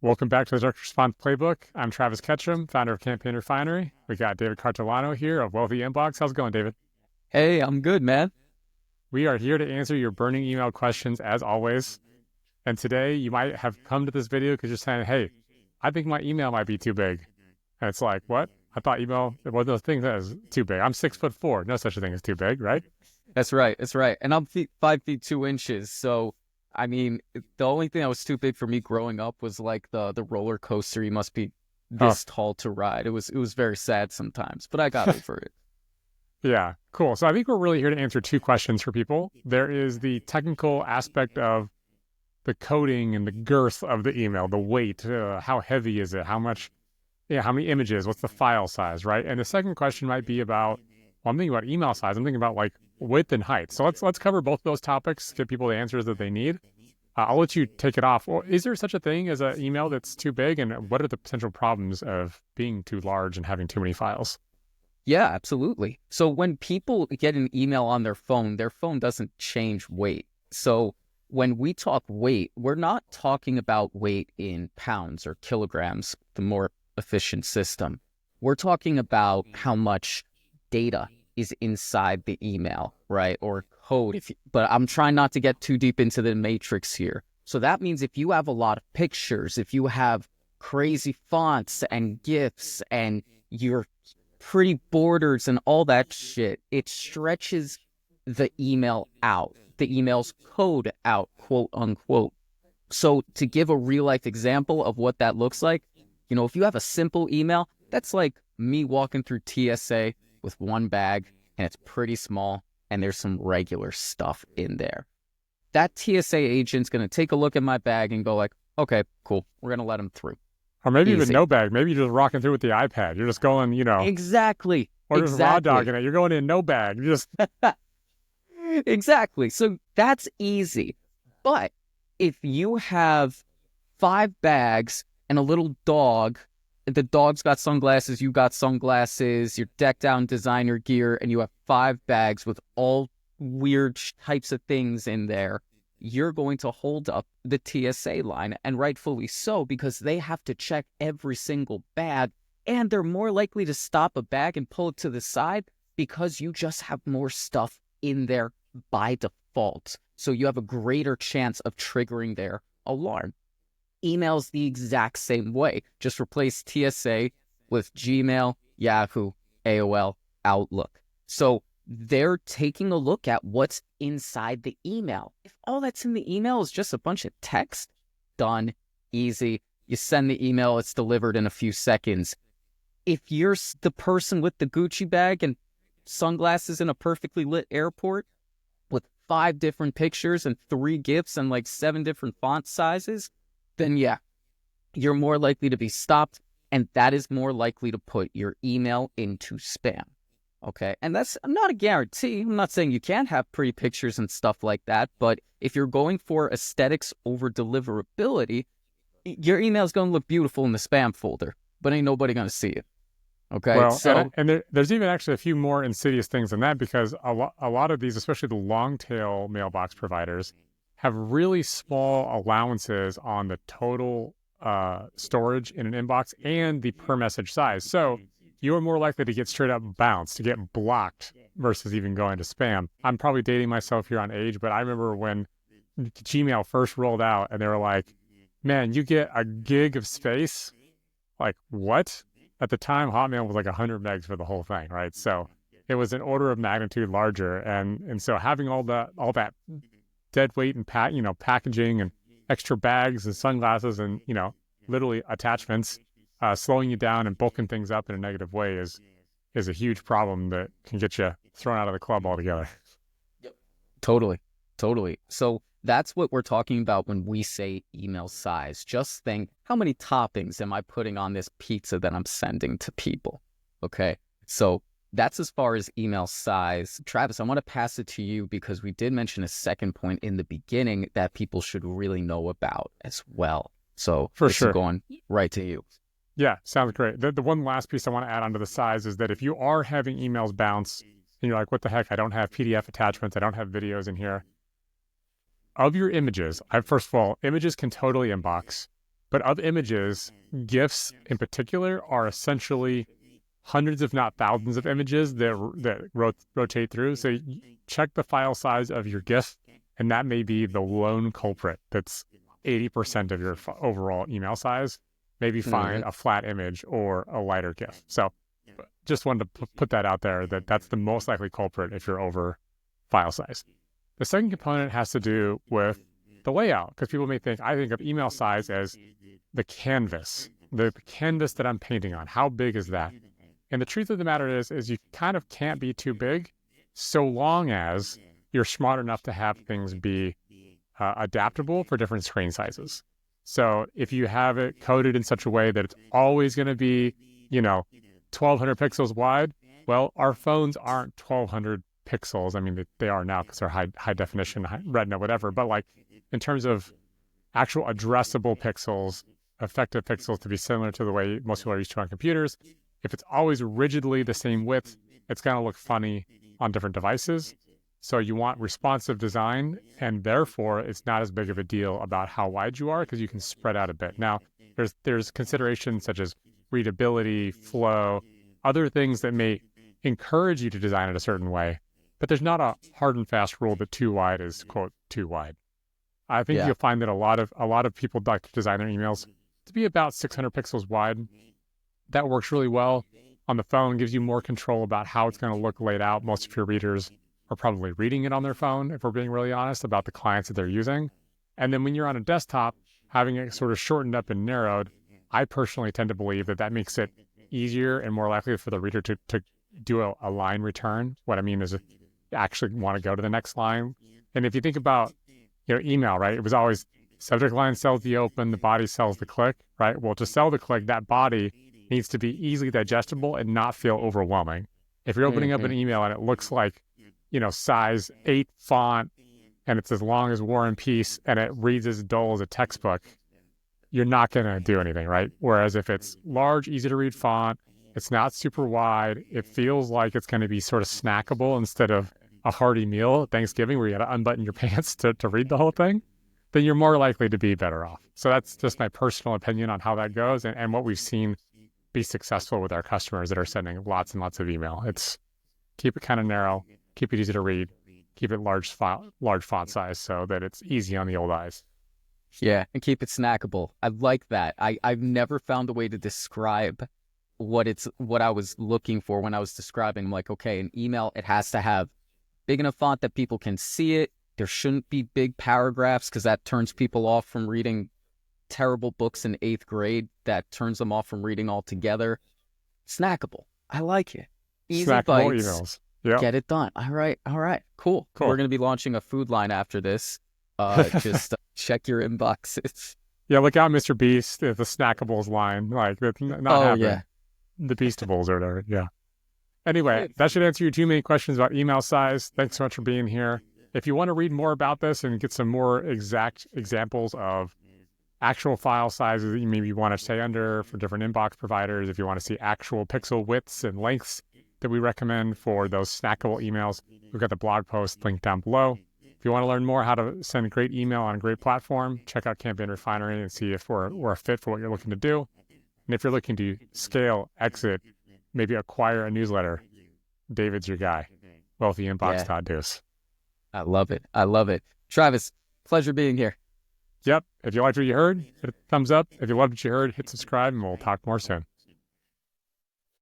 Welcome back to the Direct Response Playbook. I'm Travis Ketchum, founder of Campaign Refinery. We got David Cartolano here of Wealthy Inbox. How's it going, David? Hey, I'm good, man. We are here to answer your burning email questions as always. And today you might have come to this video because you're saying, hey, I think my email might be too big. And it's like, what? I thought email was one of those things that is too big. I'm 6'4". No such a thing as too big, right? That's right. That's right. And I'm 5 feet 2 inches. So, I mean, the only thing that was too big for me growing up was like the roller coaster. You must be Oh, this tall to ride. It was very sad sometimes, but I got over it. yeah, cool. So I think we're really here to answer two questions for people. There is the technical aspect of the coding and the girth of the email, the weight, how heavy is it, how much, how many images, what's the file size, right? And the second question might be about, well, I'm thinking about email size. I'm thinking about like width and height. So let's cover both of those topics, give people the answers that they need. I'll let you take it off. Well, is there such a thing as an email that's too big, and what are the potential problems of being too large and having too many files? Yeah, absolutely. So when people get an email on their phone doesn't change weight. So when we talk weight, we're not talking about weight in pounds or kilograms, the more efficient system. We're talking about how much data is inside the email, right? Or code. But I'm trying not to get too deep into the matrix here. So that means if you have a lot of pictures, if you have crazy fonts and GIFs and you're pretty borders and all that shit, it stretches the email out, the email's code out, quote unquote. So to give a real life example of what that looks like, if you have a simple email, that's like me walking through TSA with one bag and it's pretty small and there's some regular stuff in there. That TSA agent's going to take a look at my bag and go like, okay, cool. We're going to let him through. Or maybe even Easy. no bag. Maybe you're just rocking through with the iPad. You're just going, Exactly. or just raw Exactly. dogging it. You're going in no bag. You just Exactly. So that's easy. But if you have 5 bags and a little dog, the dog's got sunglasses, you got sunglasses, you're decked out in designer gear, and you have 5 bags with all weird types of things in there, you're going to hold up the TSA line, and rightfully so, because they have to check every single bag, and they're more likely to stop a bag and pull it to the side because you just have more stuff in there by default. So you have a greater chance of triggering their alarm. Email's the exact same way. Just replace TSA with Gmail, Yahoo, AOL, Outlook. So they're taking a look at what's inside the email. If all that's in the email is just a bunch of text, done, easy. You send the email, it's delivered in a few seconds. If you're the person with the Gucci bag and sunglasses in a perfectly lit airport with 5 different pictures and 3 GIFs and like 7 different font sizes, then yeah, you're more likely to be stopped, and that is more likely to put your email into spam. Okay. And that's not a guarantee. I'm not saying you can't have pretty pictures and stuff like that, but if you're going for aesthetics over deliverability, your email is going to look beautiful in the spam folder, but ain't nobody going to see it. Okay. well, and So, there's even actually a few more insidious things than that because a lot of these, especially the long tail mailbox providers, have really small allowances on the total storage in an inbox and the per message size. So you're more likely to get straight up bounced, to get blocked versus even going to spam. I'm probably dating myself here on age, but I remember when Gmail first rolled out and they were like, man, you get a gig of space. Like, what? At the time, Hotmail was like 100 megs for the whole thing, right? So it was an order of magnitude larger. And so having all that dead weight and packaging and extra bags and sunglasses and literally attachments slowing you down and bulking things up in a negative way is a huge problem that can get you thrown out of the club altogether. yep. Totally. Totally. So that's what we're talking about when we say email size. Just think, how many toppings am I putting on this pizza that I'm sending to people? Okay. So that's as far as email size. Travis, I want to pass it to you because we did mention a second point in the beginning that people should really know about as well. So For this is sure. going right to you. Yeah, sounds great. The one last piece I want to add onto the size is that if you are having emails bounce and you're like, what the heck, I don't have PDF attachments, I don't have videos in here. Of your images, first of all, images can totally inbox. But of images, GIFs in particular are essentially hundreds, if not thousands, of images that rotate through. So check the file size of your GIF, and that may be the lone culprit that's 80% of your overall email size. Maybe find a flat image or a lighter GIF. So just wanted to put that out there, that's the most likely culprit if you're over file size. The second component has to do with the layout, because people may think, I think of email size as the canvas that I'm painting on. How big is that? And the truth of the matter is you kind of can't be too big so long as you're smart enough to have things be adaptable for different screen sizes. So if you have it coded in such a way that it's always going to be, 1,200 pixels wide, well, our phones aren't 1,200 pixels. I mean, they are now because they're high definition, retina, whatever. But like in terms of actual addressable pixels, effective pixels to be similar to the way most people are used to on computers, if it's always rigidly the same width, it's going to look funny on different devices. So you want responsive design, and therefore it's not as big of a deal about how wide you are because you can spread out a bit. Now, there's considerations such as readability, flow, other things that may encourage you to design it a certain way, but there's not a hard and fast rule that too wide is, quote, too wide. I think you'll find that a lot of people like to design their emails to be about 600 pixels wide. That works really well on the phone, gives you more control about how it's going to look laid out. Most of your readers are probably reading it on their phone, if we're being really honest about the clients that they're using. And then when you're on a desktop, having it sort of shortened up and narrowed, I personally tend to believe that makes it easier and more likely for the reader to do a line return. What I mean is actually want to go to the next line. And if you think about email, right? It was always subject line sells the open, the body sells the click, right? Well, to sell the click, that body needs to be easily digestible and not feel overwhelming. If you're opening up an email and it looks like, size 8 font, and it's as long as War and Peace, and it reads as dull as a textbook, you're not going to do anything, right? Whereas if it's large, easy to read font, it's not super wide, it feels like it's going to be sort of snackable instead of a hearty meal at Thanksgiving where you got to unbutton your pants to read the whole thing, then you're more likely to be better off. So that's just my personal opinion on how that goes and what we've seen be successful with our customers that are sending lots and lots of email. It's keep it kind of narrow, keep it easy to read, keep it large font size so that it's easy on the old eyes. Yeah, and keep it snackable. I like that. I've never found a way to describe what I was looking for when I was describing. I'm like, okay, an email, it has to have big enough font that people can see it. There shouldn't be big paragraphs because that turns people off from reading terrible books in 8th grade. That turns them off from reading altogether. Snackable. I like it. Easy Snackable bites. Emails. Yep. Get it done. All right. Cool. We're going to be launching a food line after this. Just check your inboxes. Yeah, look out, Mr. Beast, the Snackables line. Like, not happening. Yeah. The Beastables or whatever. Yeah. Anyway, that should answer your 2 main questions about email size. Thanks so much for being here. If you want to read more about this and get some more exact examples of actual file sizes that you maybe want to stay under for different inbox providers, if you want to see actual pixel widths and lengths that we recommend for those snackable emails, we've got the blog post linked down below. If you want to learn more how to send great email on a great platform, check out Campaign Refinery and see if we're a fit for what you're looking to do. And if you're looking to scale, exit, maybe acquire a newsletter, David's your guy. WealthyInbox.Deuce. I love it. Travis, pleasure being here. Yep. If you liked what you heard, hit a thumbs up. If you loved what you heard, hit subscribe, and we'll talk more soon.